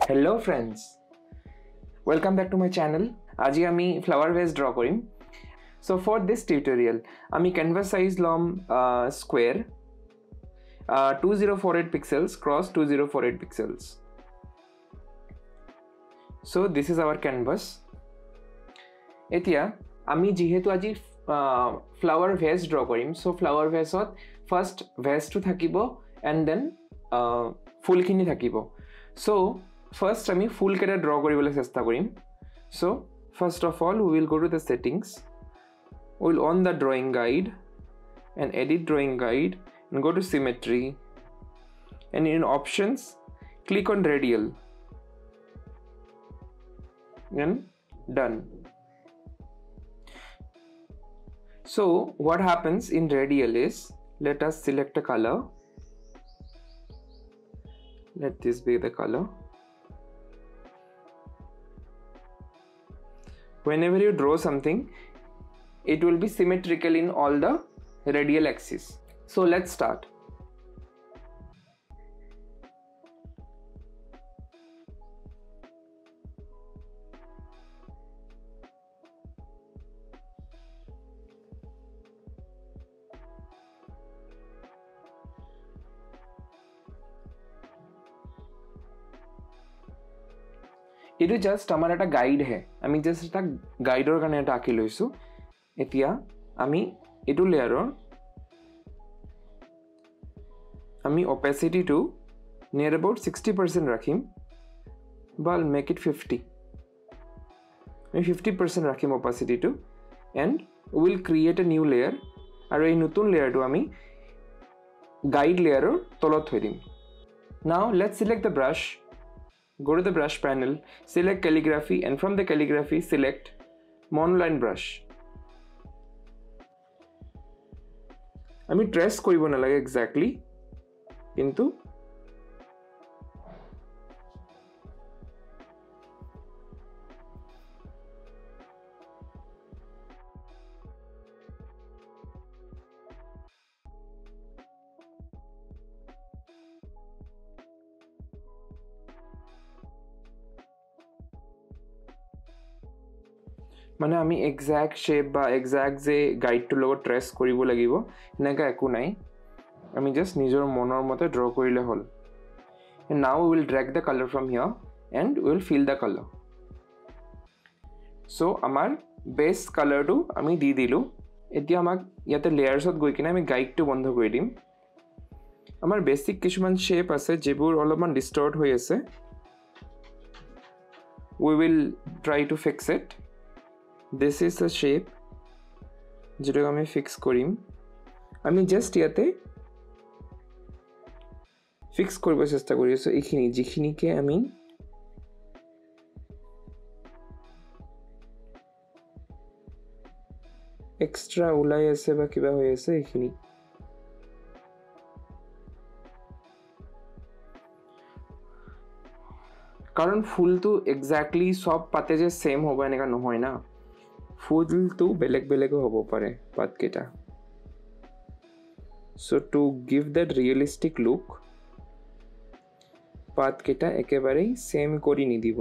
Hello friends, welcome back to my channel. আজি আমি flower vase draw Karim. So for this tutorial আমি canvas size লম square 2048 pixels cross 2048 pixels. So this is our canvas. এতিয়া আমি যেহেতু আজি flower vase draw Karim, so flower vase to first vase to থাকিব and then ফুলখিনি থাকিব. So first আমি ফুল কেটা draw কৰিবলৈ চেষ্টা কৰিম. So first of all we will go to the settings. We will on the drawing guide and edit drawing guide and go to symmetry, and in options click on radial and done. So what happens in radial is, let us select a color. Let this be the color. Whenever you draw something, it will be symmetrical in all the radial axis. So let's start. It is just আমার একটা guide হে, আমি just এটা গাইডৰ কাৰণে এটা আঁকি লৈছো. এতিয়া আমি এটো লেয়াৰৰ আমি opacity to near about 60% ৰাখিম, বা make it 50. আমি 50% ৰাখিম opacity to, and we will create a new layer, আৰু এই নতুন লেয়াৰটো আমি গাইড লেয়াৰৰ তলত থৈ দিম. Now let's select the brush. Go to the brush panel, select calligraphy, and from the calligraphy select monoline brush. আমি ট্রেস কৰিব নালাগে exactly, কিন্তু মানে আমি এক্সাক্ট শেপ বা এক্সাক্ট যে গাইডটোৰ লগত ট্ৰেস কৰিব লাগিব এনেকা একো নাই, আমি জাস্ট নিজৰ মনৰ মতে ড্ৰ কৰিলে হ'ল. And now we will drag the color from here and we will fill the color. So আমাৰ বেস কালাৰটো আমি দি দিলো. এতিয়া আমাক ইয়াতে লেয়াৰছত গৈ কিনে আমি গাইডটো বন্ধ কৰি দিম. আমাৰ বেসিক কিছুমান শেপ আছে যেবোৰ অলপমান ডিস্টৰ্ট হৈ আছে. We will try to fix it. This is the shape যেটা আমি ফিক্স কৰিম. আমি জাস্ট ইয়াতে ফিক্স কৰিব চেষ্টা কৰি আছো এইখিনি যিখিনিকে আমি এক্সট্ৰা ওলাই আছে বা কিবা হৈ আছে এইখিনি. কাৰণ ফুলটো এক্স্যাক্টলি সব পাতে যে সেম হ'ব এনেকা নহয় না, ফুলটো বেলেগ বেলেগও হ'ব পাৰে পাতকেইটা. So to give that realistic look, পাতকেইটা একেবাৰেই সেম কৰি নিদিব.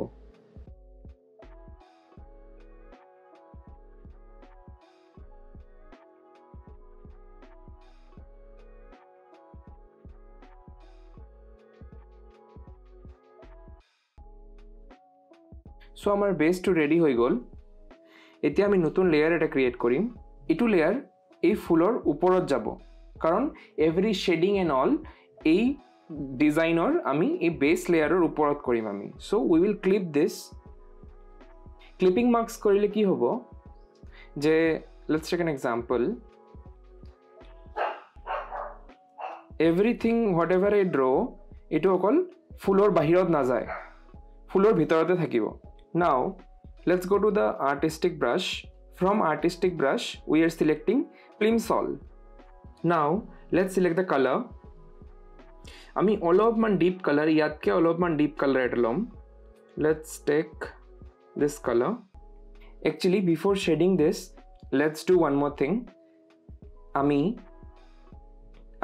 So আমাৰ বেসটো ৰেডি হৈ গ'ল. এতিয়া আমি নতুন লেয়াৰ এটা ক্ৰিয়েট কৰিম. এইটো লেয়াৰ এই ফুলৰ ওপৰত যাব, কাৰণ এভৰি শেডিং এণ্ড অল এই ডিজাইনৰ আমি এই বেস লেয়াৰৰ ওপৰত কৰিম আমি. So we will clip this. Clipping marks কৰিলে কি হ'ব যে, let's tech an example. Everything what ever I draw, এইটো অকল ফুলৰ বাহিৰত নাযায়, ফুলৰ ভিতৰতে থাকিব. Now let's go to the artistic brush. From artistic brush we are selecting Plimsoll. Now let's select the color. আমি অলপমান deep color, ইয়াতকে অলপমান deep color এটা লম. Let's take this color. Actually before shading this, let's do one more thing. আমি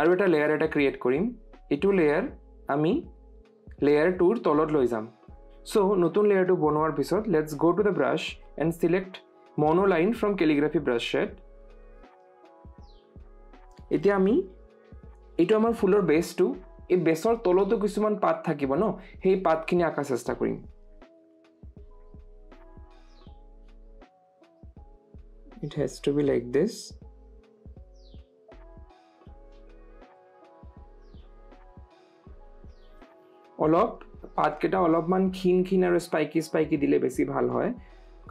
আৰু এটা layer এটা create কৰিম. এইটো layer আমি layer 2 তলত লৈ যাম. So নতুন লেয়াৰটো বনোৱাৰ পিছত let's go to the brush and select monoline from calligraphy brush set. এতিয়া আমি এইটো আমাৰ ফুলৰ বেছটো এই বেছৰ তলতো কিছুমান পাত থাকিব ন সেই পাতখিনি আঁকা চেষ্টা কৰিম It has to be like this অলপ পাতকেইটা অলপমান ক্ষীণ আৰু স্পাইকি দিলে বেছি ভাল হয়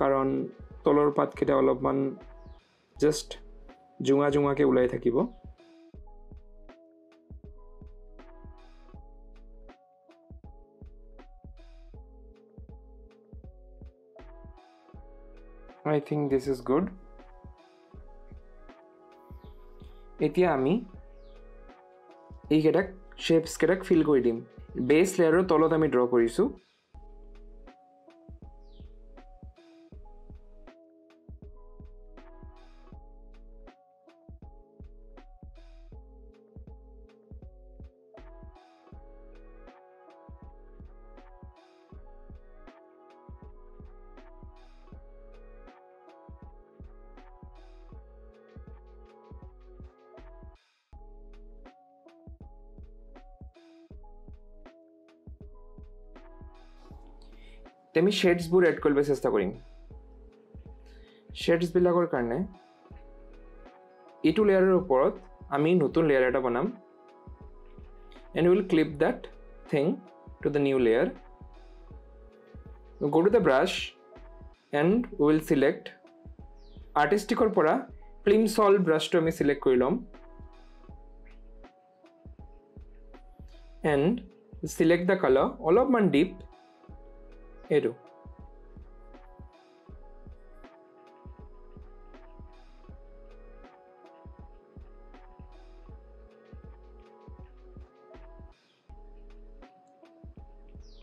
কাৰণ তলৰ পাতকেইটা অলপমান জাস্ট জুঙাকে ওলাই থাকিব I think this is good এতিয়া আমি এইকেইটাক শেপস কেইটাক ফিল কৰি দিম বেছ লেয়াৰৰ তলত আমি ড্ৰ কৰিছো তেমি শেডস বোৰ এড কৰিব চেষ্টা কৰিম শেডস বিলাকৰ কাৰণে এইটো লেয়াৰৰ ওপৰত আমি নতুন লেয়াৰ এটা বনাম and we will clip that thing to the new layer go to the brush and we will select artistic or পৰা Plimsoll brush to আমি select কৰি লম and select the color অলপমান deep এইটো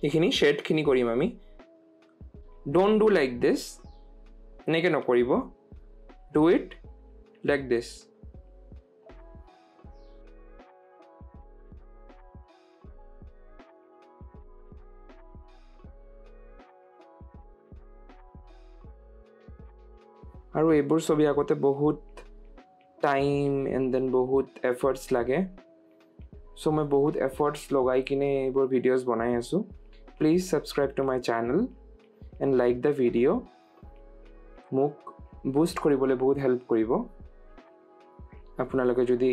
এইখিনি শেড খিনি কৰিম আমি don't do like this এনেকে নকৰিব do it like this আৰু এইবোৰ ছবি আগতে বহুত টাইম এণ্ড দেন বহুত এফৰ্টছ লাগে সো মই বহুত এফৰ্টছ লগাই কিনে এইবোৰ ভিডিঅ'জ বনাই আছো please subscribe to my channel and like the video' মোক বুষ্ট কৰিবলৈ বহুত হেল্প কৰিব আপোনালোকে যদি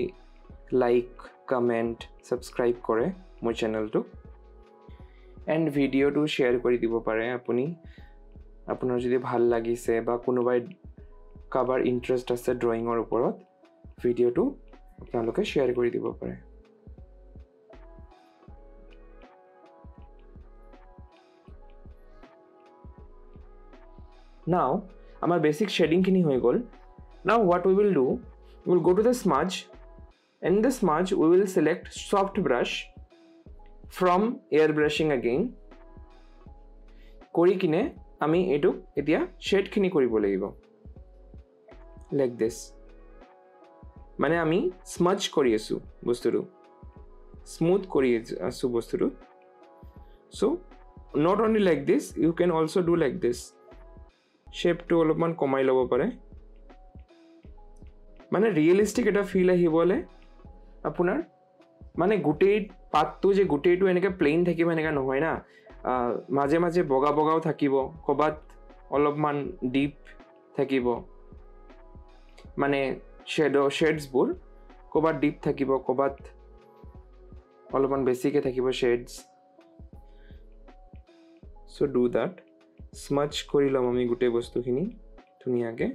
লাইক কমেণ্ট সাবস্ক্ৰাইব কৰে মোৰ চেনেলটো এণ্ড ভিডিঅ'টো শ্বেয়াৰ কৰি দিব পাৰে আপুনি আপোনাৰ যদি ভাল লাগিছে বা কোনোবাই কাবাৰ ইন্টাৰেষ্ট আছে ড্ৰয়িঙৰ ওপৰত ভিডিঅ'টো আপোনালোকে শ্বেয়াৰ কৰি দিব পাৰে Now our basic shading kini hoy gol now what we will do we will go to the smudge and in the smudge we will select soft brush from airbrushing again kori kine ami etu etia shade kini koribo lagibo like this mane ami smudge kori asu bosturu smooth kori asu bosturu so not only like this you can also do like this shape to অলপমান কমাই লব পাৰে মানে ৰিয়েলিস্টিক এটা feel আহিবলে আপোনাৰ মানে গুটেই পাতটো যে গুটেইটো এনেকে প্লেন থাকিব এনেকা নহয় না মাজে মাজে বগাও থাকিব কবাত অলপমান ডিপ থাকিব মানে শেডস বোৰ কবাত ডিপ থাকিব কবাত অলপমান বেছিকে থাকিব shades so do that smudge কৰি লম আমি গুটে বস্তুখিনি ধুনিয়াকে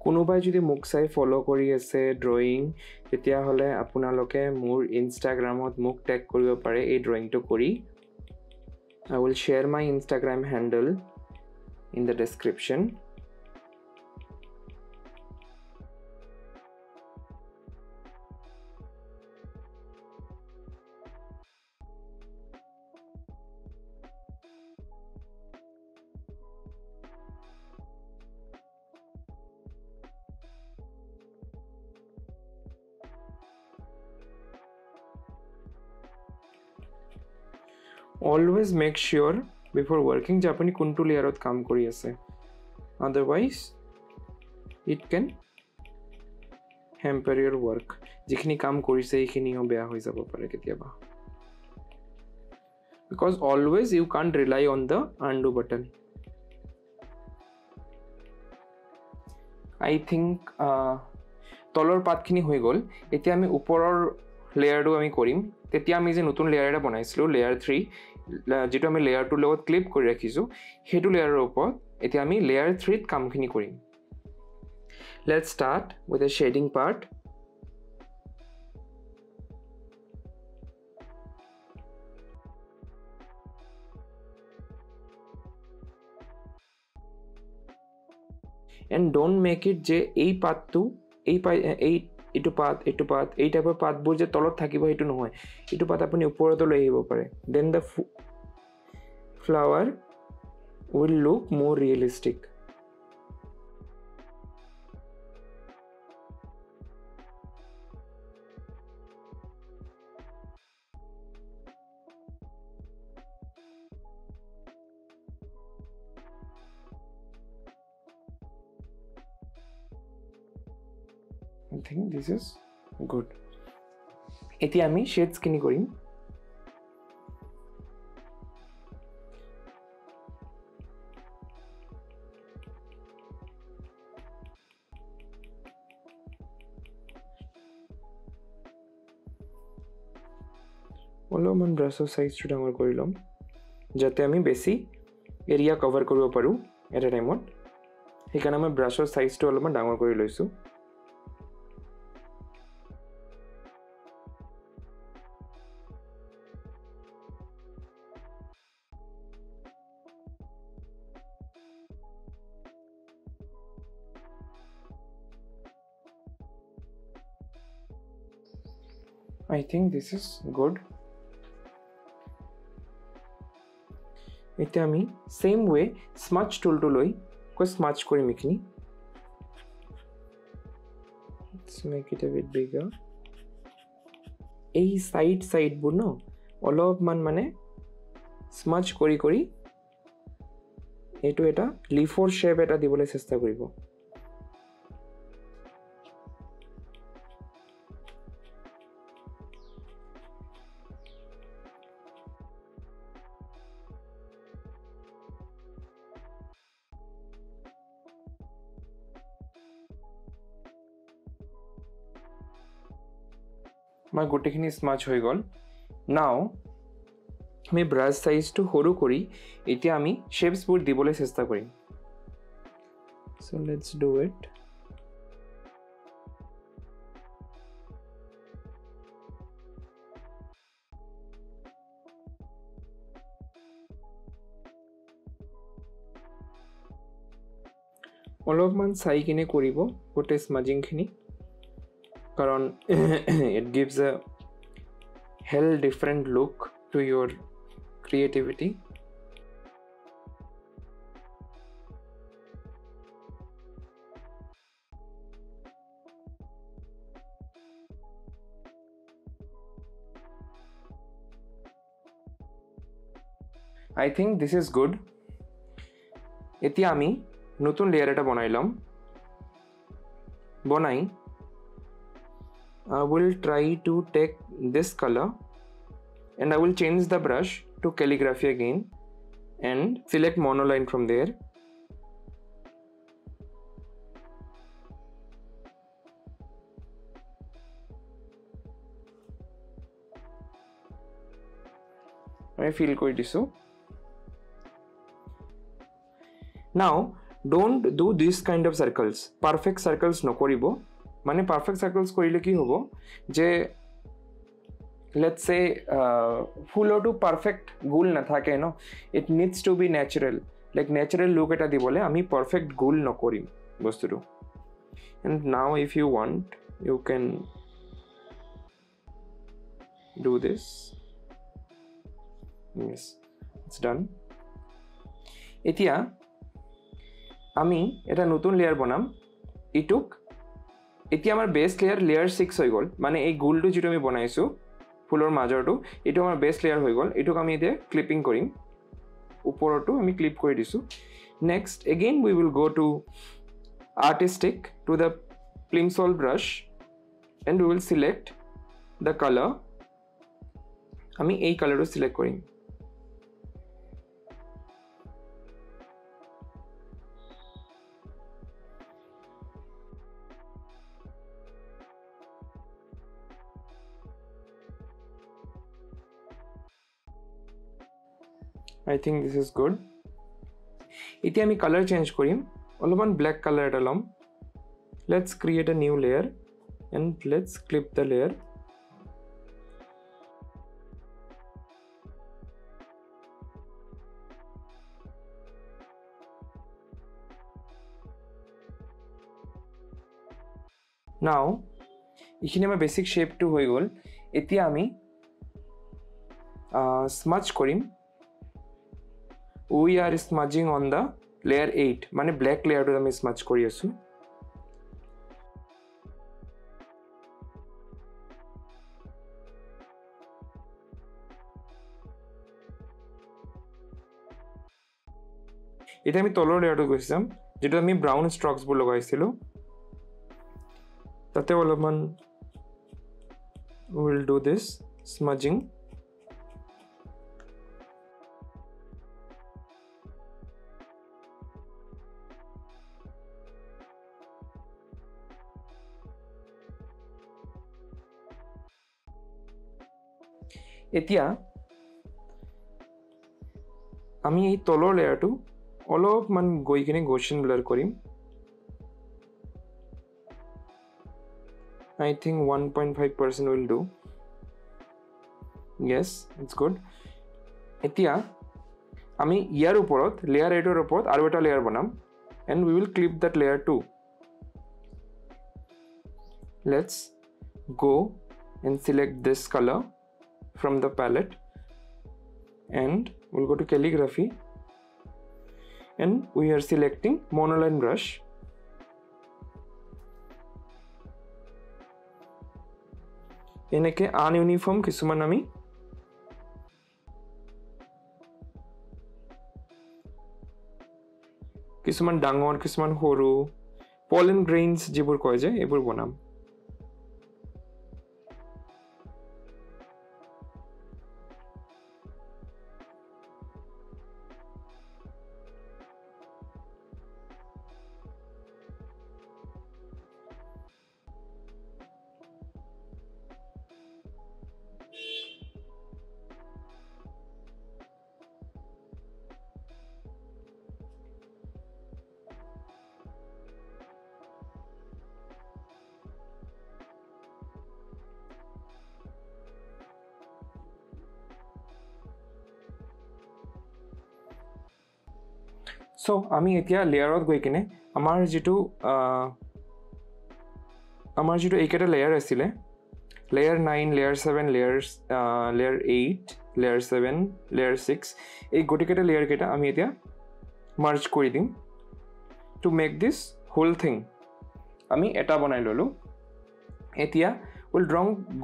কোনোবাই যদি মোক চাই ফলো কৰি আছে ড্ৰয়িং তেতিয়া হলে আপোনালোকে মোৰ ইনষ্টাগ্ৰামত মোক টেগ কৰিব পাৰে এই ড্ৰয়িংটো কৰি I will share my Instagram handle in the description. Always make sure before working যে আপুনি কোনটো লেয়াৰত কাম কৰি আছে, otherwise it can hamper your work. যিখিনি কাম কৰিছে এইখিনিও বেয়া হৈ যাব পাৰে কেতিয়াবা, because always you can't rely on the undo button. I think তলৰ পাতখিনি হৈ গ'ল। এতিয়া আমি ওপৰৰ লেয়াৰটো আমি কৰিম। তেতিয়া আমি যে নতুন লেয়াৰ এটা বনাইছিলোঁ লেয়াৰ 3, যেটো আমি লেয়াৰ 2 লগত ক্লিপ কৰি ৰাখিছোঁ, সেইটো লেয়াৰৰ ওপৰত এতিয়া আমি লেয়াৰ 3ত কামখিনি কৰিম। Let's start with the shading part. And don't make it যে এই পাতটো এইটো পাত এই টাইপৰ পাতবোৰ যে তলত থাকিব সেইটো নহয়, এইটো পাত আপুনি ওপৰত লৈ আহিব পাৰে, then the flower will look more realistic. I think this is good. এতিয়া আমি shades খিনি কৰিম। অলপমান ব্ৰাছৰ সাইজটো ডাঙৰ কৰি ল'ম যাতে আমি বেছি এৰিয়া কভাৰ কৰিব পাৰোঁ এটা টাইমত। সেইকাৰণে মই ব্ৰাছৰ সাইজটো অলপমান ডাঙৰ কৰি লৈছোঁ। I think this is good. এতিয়া আমি same way smudge tool to লৈ smudge কৰিম এইখিনি। Let's make it a bit bigger. এই সাইডবোৰ ন অলপমান মানে smudge কৰি এইটো এটা লিফৰ শেপ এটা দিবলৈ চেষ্টা কৰিব। My গোটেইখিনি স্মাচ হৈ গ'ল। নাও আমি ব্ৰাছ সাইজটো সৰু কৰি এতিয়া আমি শেপছবোৰ দিবলৈ চেষ্টা কৰিম। So let's do it. অলপমান চাই কিনে কৰিব গোটেই স্মাজিংখিনি, কারণ it gives a hell different look to your creativity. I think this is good. এতিয়া আমি নতুন লেয়ার এটা বনাইলাম। বনাই I will try to take this color and I will change the brush to calligraphy again and select monoline from there. I feel quite so. Now don't do this kind of circles. Perfect circles no koribo. মানে perfect circles কৰিলে কি হ'ব যে let's say ফুলটো perfect গোল নাথাকে ন, it needs to be natural, like natural look এটা দিবলৈ আমি পারফেক্ট গোল নকৰিম বস্তুটো। And now if you want you can do this. Yes, it's done. এতিয়া আমি এটা নতুন লেয়ার বনাম। ইটুক এতিয়া আমাৰ বেস লেয়ার 6 হৈ গ'ল, মানে এই গোলটো যেটো আমি বনাইছো ফুলৰ মাজৰটো এইটো আমাৰ বেছ লেয়াৰ হৈ গ'ল এইটোক আমি এতিয়া ক্লিপিং কৰিম ওপৰটো আমি ক্লিপ কৰি দিছোঁ next again we will go two artistic to the Plimsoll brush and we will select the color আমি এই কালারটো সিলেক্ট কৰিম I think this is good এতিয়া আমি কালাৰ চেঞ্জ কৰিম অলপমান ব্ল্যাক কালার এটা লম let's create a new layer and let's clip the layer now এখানে আমাৰ বেসিক শেপটো হৈ গল এতিয়া আমি স্মাজ কৰিম we are smudging on the layer 8 মানে black layer to আমি smudge কৰি আছো এটা আমি তলৰ লেয়াৰটো গৈছিলাম যেটো আমি ব্ৰাউন ষ্ট্ৰকস বোৰ লগাইছিলো তাতে অলপমান we will do this smudging এতিয়া আমি এই তলৰ লেয়াৰটো অলপমান গৈ কিনে গৌশন ব্লাৰ কৰিম I think 1.5% will do yes it's good এতিয়া আমি ইয়াৰ ওপৰত লেয়াৰ 8 ৰ ওপৰত আৰু এটা লেয়াৰ বনাম and we will clip that layer too let's go and select this color from the palette and we'll go to calligraphy and we are selecting monoline brush এনেকে ununiform কিছুমান আমি কিছুমান ডাঙৰ কিছুমান সৰু pollen grains যিবোৰ কয় যে এইবোৰ বনাম So আমি এতিয়া লেয়াৰত গৈ কিনে আমাৰ যেটো এইকেটা লেয়াৰ আছিল layer 9 layer 7 layer 8 layer 7 layer 6 এই গোটেকেটা লেয়াৰ কেটা আমি এতিয়া মাৰ্জ কৰি দিম to make this whole thing আমি এটা বনাই ললো এতিয়া we'll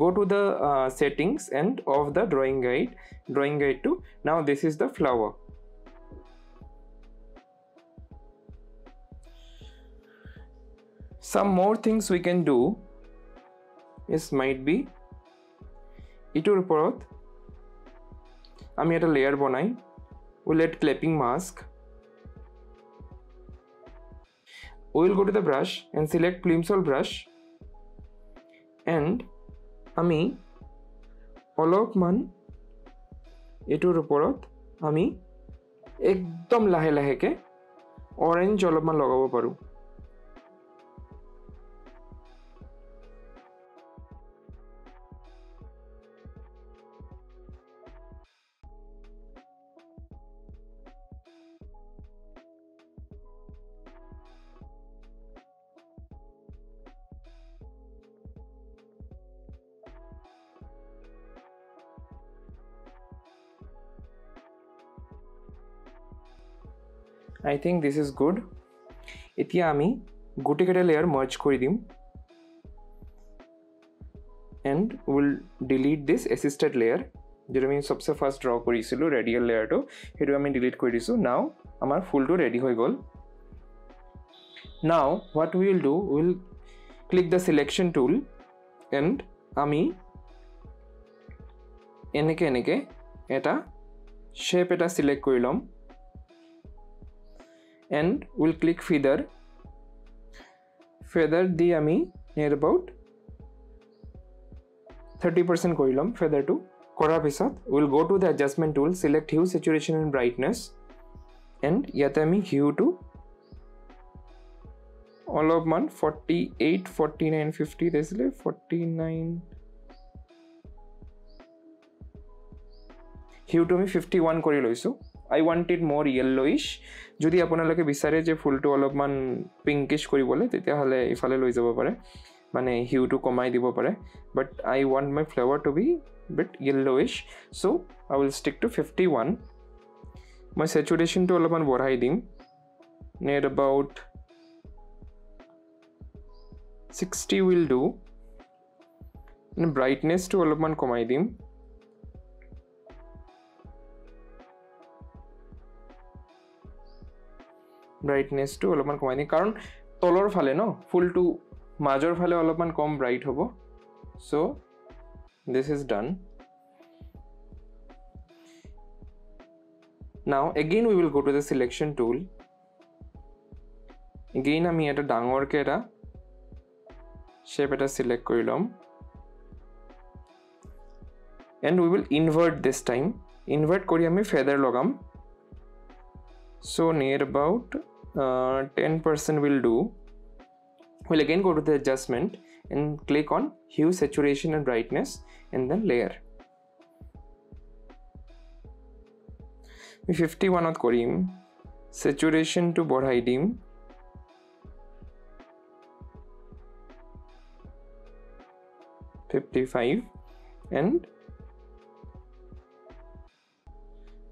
go to the settings and of the drawing guide to now this is the flower some more things we can do is might be ইটোৰ ওপৰত আমি এটা layer বনাই we'll add clipping mask we'll go to the brush and select Plimsoll brush and আমি অলপমান ইটোৰ ওপৰত আমি একদম লাহে লাহেকে অৰেঞ্জ অলপমান লগাব পাৰো I think this is good. এতিয়া আমি গোটেকেটা layer merge কৰি দিম and and we'll delete this assisted layer যেটা আমি সবচেয়ে ফার্স্ট ড্র কৰিছিলো ৰেডিয়াল লেয়াৰটো সেইটো আমি ডিলিট কৰি দিছো নাও আমাৰ ফুলটো ৰেডি হৈ গল now what we will do we'll click the selection tool and আমি এনেকে এটা shape এটা select কৰি লম and we'll click feather দি আমি near about 30% কৰি লম feather to কৰাৰ পিছত we'll go to the adjustment tool select hue saturation and brightness and ইয়াতে আমি hue to অলপমান 48 49 50 দিছিলে 49 hue to আমি 51 কৰি লৈছো I want it more yellowish যদি আপোনালোকে বিচাৰে যে ফুলটো অলপমান পিংকিশ কৰিবলে তেতিয়া হলে ইফালে লৈ যাব পাৰে মানে hue to কমাই দিব পাৰে but I want my flower to be bit yellowish so I will stick to 51 my saturation to অলপমান বঢ়াই দিম near about 60 will do and brightness to অলপমান কমাই দিম brightness to অলপমান কমাই দিম কাৰণ তলৰ ফালে ন ফুলটো মাজৰ ফালে অলপমান কম ব্ৰাইট হ'ব so this is done now again we will go to the selection tool again আমি এটা ডাঙৰ কে এটা shape এটা select কৰি লম and we will invert this time invert কৰি আমি feather লগাম so near about 10% will do we'll again go to the adjustment and click on hue saturation and brightness and then layer 51 ত কৰিম saturation to বঢ়াই দিম 55 and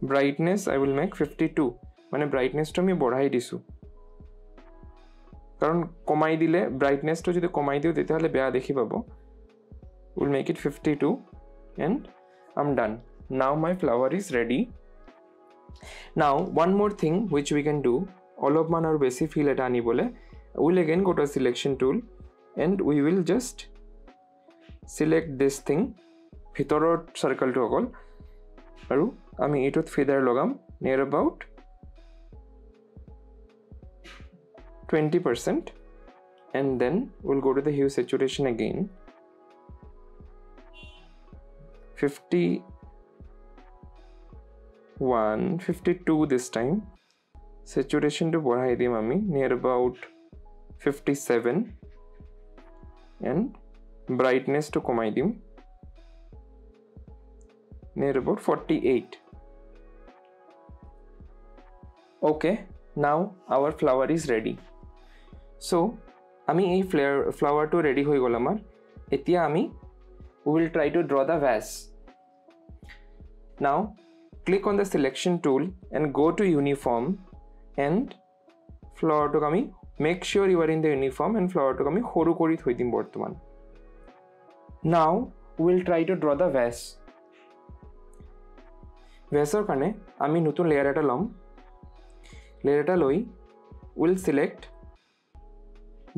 brightness I will make 52 মানে brightness to আমি বঢ়াই দিছো কারণ কমাই দিলে brightness to যদি কমাই দিও তেতিয়া হলে বেয়া দেখি পাবো we'll make it 52 and I'm done now my flower is ready now one more thing which we can do অলপমান আৰু বেছি ফিল এটা আনিবলে we'll again go to selection tool and we will just select this thing ভিতৰৰ সাৰ্কেলটো অকল আৰু আমি এটোত feather লগাম near about 20% and then we'll go to the hue saturation again 51 52 this time saturation to বঢ়াই দিম আমি near about 57 and brightness to কমাই দিম near about 48 okay now our flower is ready so আমি এই flower to ready হৈ গল আমাৰ এতিয়া আমি we will try to draw the vase now click on the selection tool and go to uniform and flower to আমি make sure you are in the uniform and flower to আমি সৰু কৰি থৈ দিম বৰ্তমান now we will try to draw the vase ভেছৰ কাৰণে আমি নতুন লেয়াৰ এটা লম লেয়াৰ এটা লৈ will select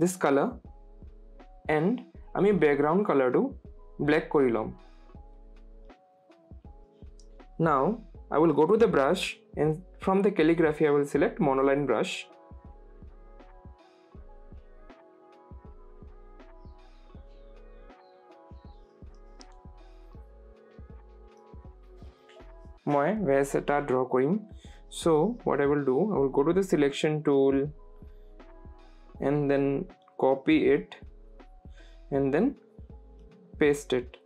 this color and আমি background color to black কৰি লম now I will go to the brush and from the calligraphy I will select monoline brush মই vase এটা draw কৰিম so what I will do I will go to the selection tool and then copy it and then paste it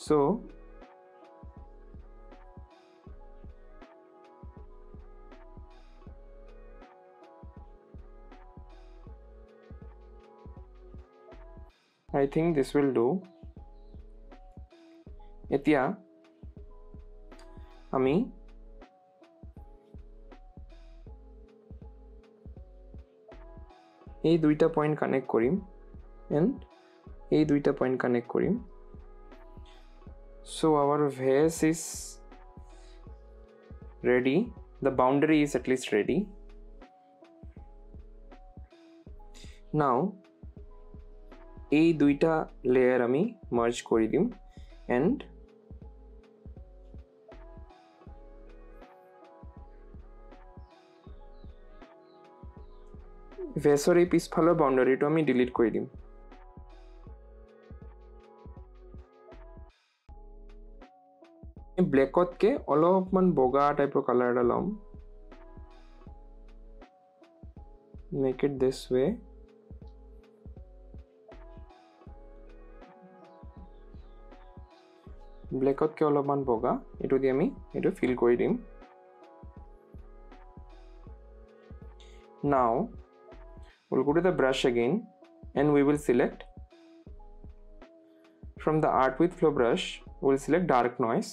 so I think this will do এতিয়া আমি এই দুইটা point connect কৰিম and এই দুইটা point connect কৰিম So our vase is ready, the boundary is at least ready. Now এই দুইটা লেয়ার আমি মার্জ করে দিম and ভেসৰ এই পিছফালৰ বাউণ্ডাৰীটো আমি ডিলিট কৰি দিম। ব্লেকতকে অলপমান বগা টাইপৰ কালাৰ এটা ল'ম। মেক ইট দিছ ৱে। ব্লেকতকে অলপমান বগা, এইটো দি আমি এইটো ফিল কৰি দিম। Now we'll go to the brush again and we will select from the art with flow brush, we'll select dark noise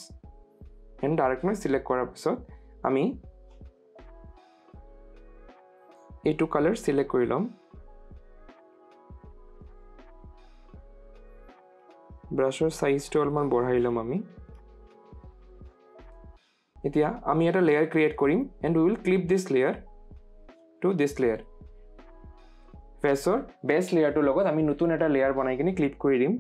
and dark noise select korar pisot ami এইটো color select korilom, brush or size to alman borhailom ami। etia ami eta layer create korim and we will clip this layer to this layer। ফেসৰ base লেয়াৰটোৰ লগত আমি নতুন এটা layer বনাই কিনে clip কৰি দিম।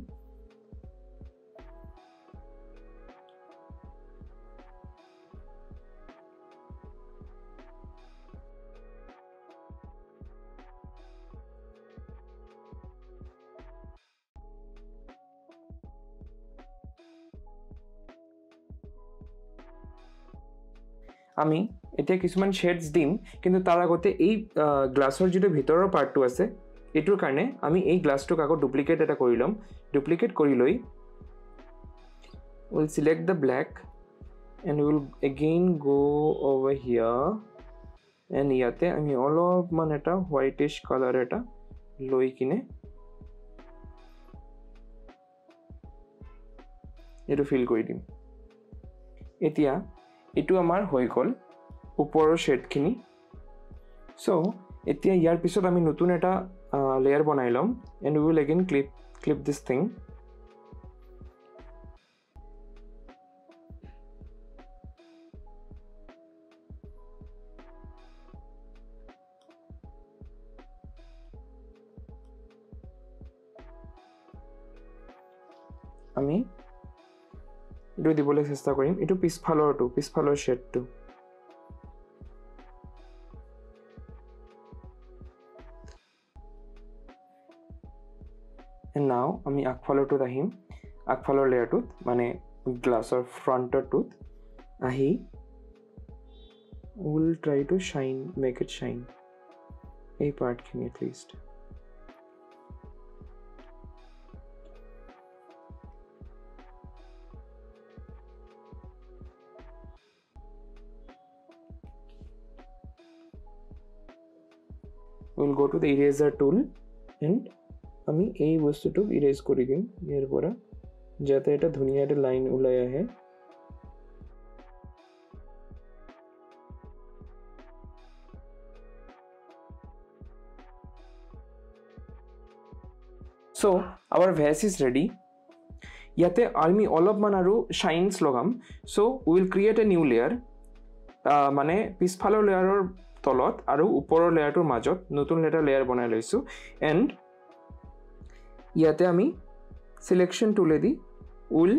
আমি এতিয়া কিছুমান শেডস দিম, কিন্তু তাৰ আগতে এই গ্লাছৰ যেটো ভিতৰৰ পাৰ্টটো আছে এটোৰ কাৰণে আমি এই গ্লাছটোক আকৌ ডুপ্লিকেট এটা কৰি লম। ডুপ্লিকেট কৰি লৈ we'll select the black and we'll again go over here and ইয়াতে আমি অলপমান এটা হোৱাইটিশ কালাৰ এটা লৈ কিনে এটো ফিল কৰি দিম। এতিয়া এটো আমাৰ হৈ গল ওপৰৰ শেডখিনি। সো এতিয়া ইয়াৰ পিছত আমি নতুন এটা layer বনাই লম and we will again clip this thing। আমি এটো দিবলৈ চেষ্টা কৰিম, এটো পিছফালৰ শেডটো। and now আমি আগফালৰটোত আহিম, আগফালৰ লেয়াৰটোত মানে গ্লাছৰ ফ্ৰণ্টৰটোত আহি we'll try to make it shine এই পাৰ্টখিনি at least। we'll go to the eraser tool and আমি এই বস্তুটো ইরেজ কৰি দিম ইয়াৰ পৰা, যাতে এটা ধুনীয়া এটা লাইন ওলাই আহে। so our vase is ready। ইয়াতে আমি অলপমান আৰু শাইনস লগাম। so we will create a new layer, মানে পিছফালৰ লেয়াৰৰ তলত আৰু ওপৰৰ লেয়াৰটোৰ মাজত নতুন এটা লেয়াৰ বনাই লৈছো and ইয়াতে আমি সিলেকশন টুলে দি will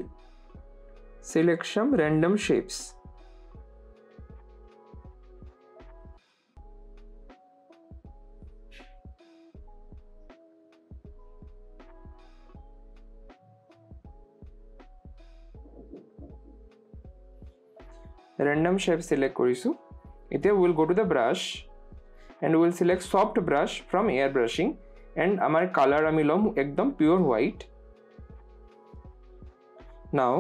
select some random shapes. Random shape select কৰিছো। এতিয়া will go to the brush and we will select soft brush from air brushing and আমার color আমি লম একদম pure white। now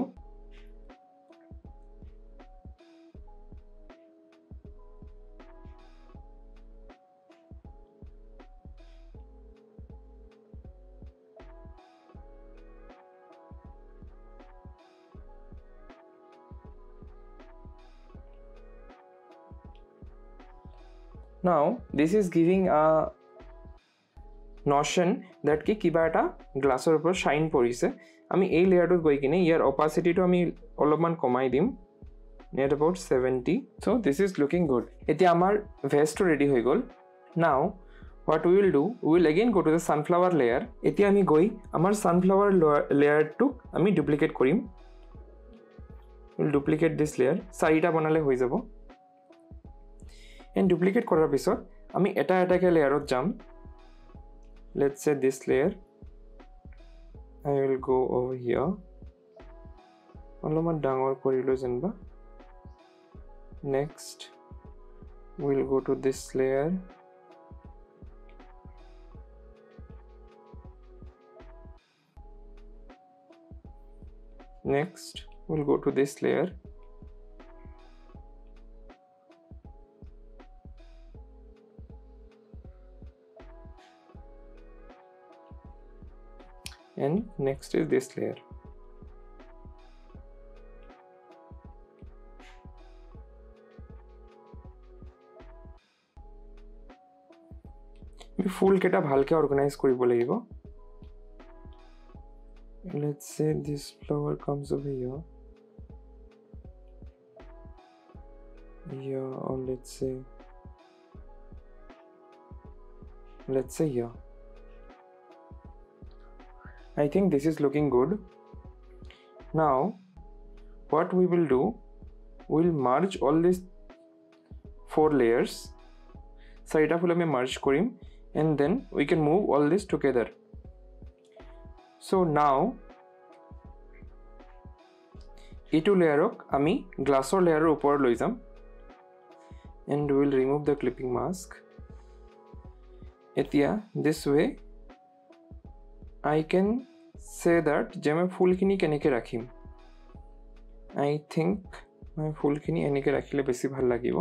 this is giving a notion that ki kiba eta glassor upor shine porise আমি এই লেয়াৰটোত গৈ কিনে ইয়াৰ অপাচিটিটো আমি অলপমান কমাই দিম near about 70. So this is looking good. এতিয়া আমাৰ ভেজটো ৰেডি হৈ গ'ল. Now what we will do, we will again go to the sunflower layer. এতিয়া আমি গৈ আমাৰ sunflower লেয়াৰটোক আমি ডুপ্লিকেট কৰিম. We will duplicate this layer. চাৰিটা বনালে হৈ যাব. And duplicate কৰাৰ পিছত আমি এটা এটাকে লেয়াৰত যাম. Let's say this layer. I will go over here. অলপমান ডাঙৰ কৰিলো যেনবা. Next we'll go to this layer. Next we'll go to this layer. And next is this layer. ফুল কেটা ভালকে অর্গানাইজ কৰিব লাগিব. Let's say this flower comes over here. Yeah, or let's say here. I think this is looking good. Now what we will do, we'll merge all these 4 layers. চাৰিটা ফুল আমি merge কৰিম. And then we can move all this together. So now এইটো লেয়াৰক আমি গ্লাছৰ লেয়াৰৰ ওপৰত লৈ যাম. And we will remove the clipping mask. এতিয়া this way I can say that যে মই ফুলখিনি কেনেকৈ ৰাখিম. I think মই ফুলখিনি এনেকৈ ৰাখিলে বেছি ভাল লাগিব.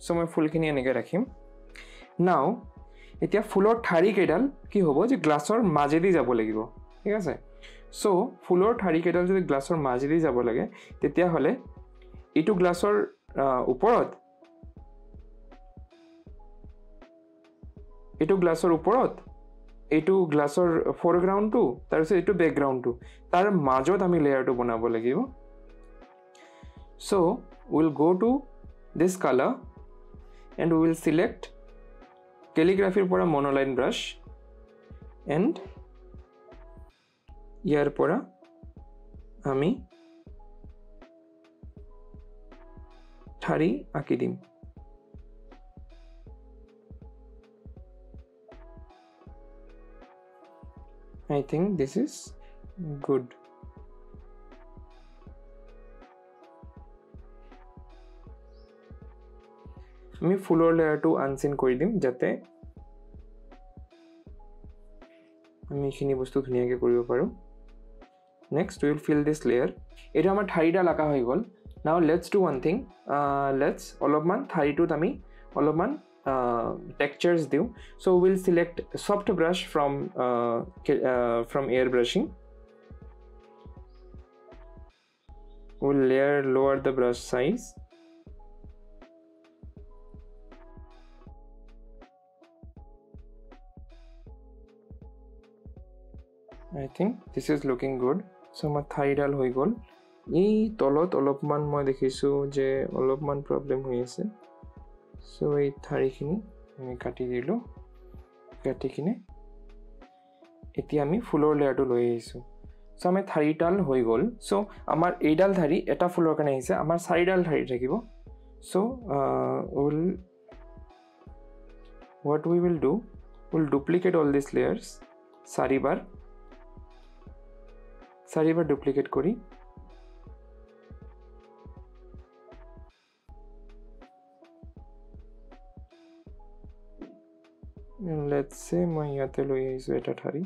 So মই ফুলখিনি এনেকৈ ৰাখিম. Now এতিয়া ফুলৰ ঠাৰি কেইডাল কি হ'ব যে গ্লাছৰ মাজেদি যাব লাগিব. ঠিক আছে. সো ফুলৰ ঠাৰি কেইডাল যদি গ্লাছৰ মাজেদি যাব লাগে তেতিয়া হলে এইটো গ্লাছৰ ওপৰত এইটো গ্লাছৰ ফৰগ্ৰাউণ্ডটো তাৰপিছত এইটো বেকগ্ৰাউণ্ডটো তাৰ মাজত আমি লেয়াৰটো বনাব লাগিব. So will go two this colour and will select calligraphy পৰা monoline brush and ইয়াৰ পৰা আমি ঠাৰি আঁকি দিম. I think this is good. আমি ফুলৰ লেয়াৰটো আনচিন কৰি দিম যাতে আমি এইখিনি বস্তু ধুনীয়াকৈ কৰিব পাৰোঁ. Next will fill this layer. এইটো আমাৰ ঠাৰিডাল আঁকা হৈ গ'ল. Now let's do one thing. Let's অলপমান ঠাৰিটোত আমি অলপমান টেক্সচাৰ্ছ দিওঁ. So' will select soft brush from air brushing. Will lower the brush size. I think this is looking good. So my ঠাৰিডাল হৈ গ'ল. এই তলত অলপমান মই দেখিছোঁ যে অলপমান প্ৰব্লেম হৈ আছে. সো এই ঠাৰিখিনি আমি কাটি দিলোঁ. কাটি কিনে এতিয়া আমি ফুলৰ লেয়াৰটো লৈ আহিছোঁ. সো আমাৰ ঠাৰিডাল হৈ গ'ল. সো আমাৰ এইডাল ঠাৰি এটা ফুলৰ কাৰণে আহিছে. আমাৰ চাৰিডাল ঠাৰি থাকিব. So what we will do, we'll duplicate all these layers. চাৰিবাৰ ডুপ্লিকেট কৰি let's say মই ইয়াতে লৈ আহিছোঁ এটা ঠাৰি.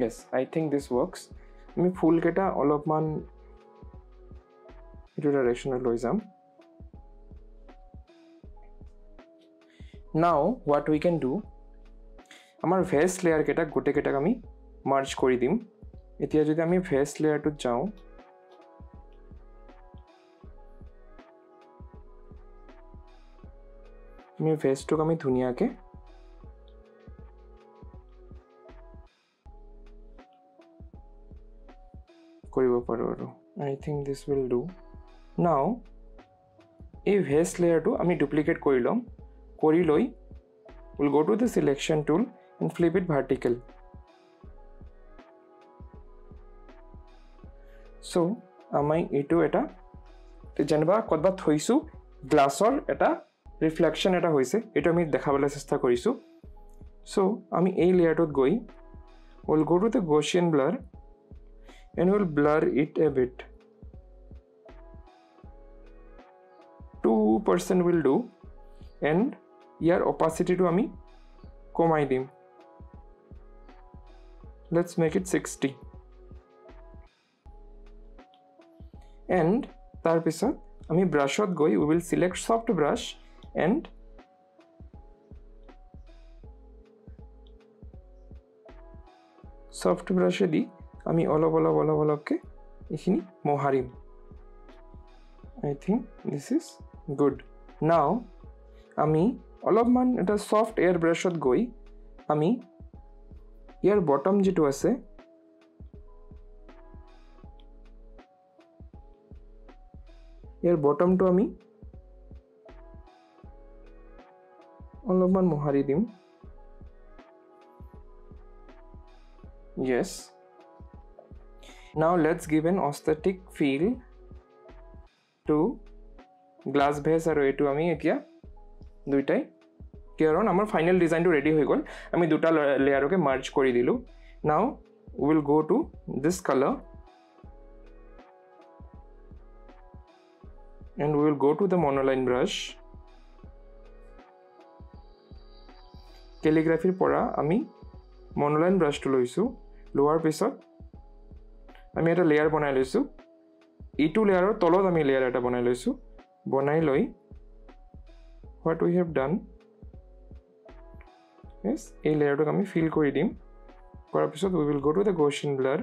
Yes, I think this works. আমি ফুলকেইটা অলপমান এইটো ডাইৰেকশ্যনত লৈ যাম. Now what we can do, আমাৰ ভেজ লেয়াৰ কেইটা গোটেইকেইটাক আমি মাৰ্জ কৰি দিম. এতিয়া যদি আমি ভেজ লেয়াৰটোত যাওঁ আমি ভেজটোক আমি ধুনীয়াকৈ কৰিব পাৰোঁ আৰু I think this will do. Now এই ভেজ লেয়াৰটো আমি ডুপ্লিকেট কৰি ল'ম কৰি লৈ we'll go to the selection tool and flip it vertical. So আমি এইটো এটা যেনিবা ক'ৰবাত থৈছোঁ গ্লাছৰ এটা ৰিফ্লেকশ্যন এটা হৈছে এইটো আমি দেখাবলৈ চেষ্টা কৰিছোঁ so আমি এই লেয়াৰটোত গৈ we'll go to the Gaussian blur and we'll blur it a bit 2% will do and year opacity to আমি কমাই দিম let's make it 60 and তাৰ পিছত আমি ব্ৰাশত গৈ we will select soft brush and soft brush দি আমি অলপকে এইখিনি মোহাৰিম I think this is good. Now আমি অলপমান এটা soft air brushত গৈ আমি ইয়াৰ bottom যেটো আছে ইয়াৰ bottomটো আমি অলপমান মোহাৰি দিম yes now let's give an aesthetic feel to glass vase আৰু এটো আমি এতিয়া দুইটাই কাৰণ আমাৰ ফাইনাল ডিজাইনটো ৰেডি হৈ গল আমি দুটা লেয়াৰকে মাৰ্জ কৰি দিলু now we will go to this color and we will go to the monoline brush calligraphy পৰা আমি monoline brush টো লৈছো লোৱাৰ পিছত আমি এটা লেয়াৰ বনাই লৈছো ইটো লেয়াৰৰ তলত আমি লেয়াৰ এটা বনাই লৈছো বনাই লৈ what we have done is এই লেয়াৰটোক আমি ফিল কৰি দিম কৰাৰ পিছত we will go to the Gaussian blur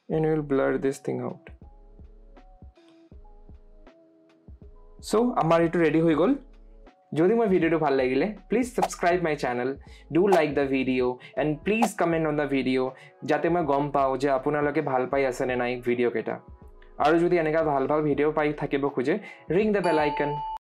and we will blur this thing out so আমাৰ এটো ৰেডি হৈ গল যদি মই ভিডিওটো ভাল লাগিলে please subscribe my channel do like the video and please comment on the video যাতে মই গম পাও যে আপোনালোকে ভাল পাই আছে নে নাই ভিডিও কেটা আৰু যদি এনেকা ভাল ভিডিও পাই থাকিব খুজে ৰিং দ্য বেল আইকন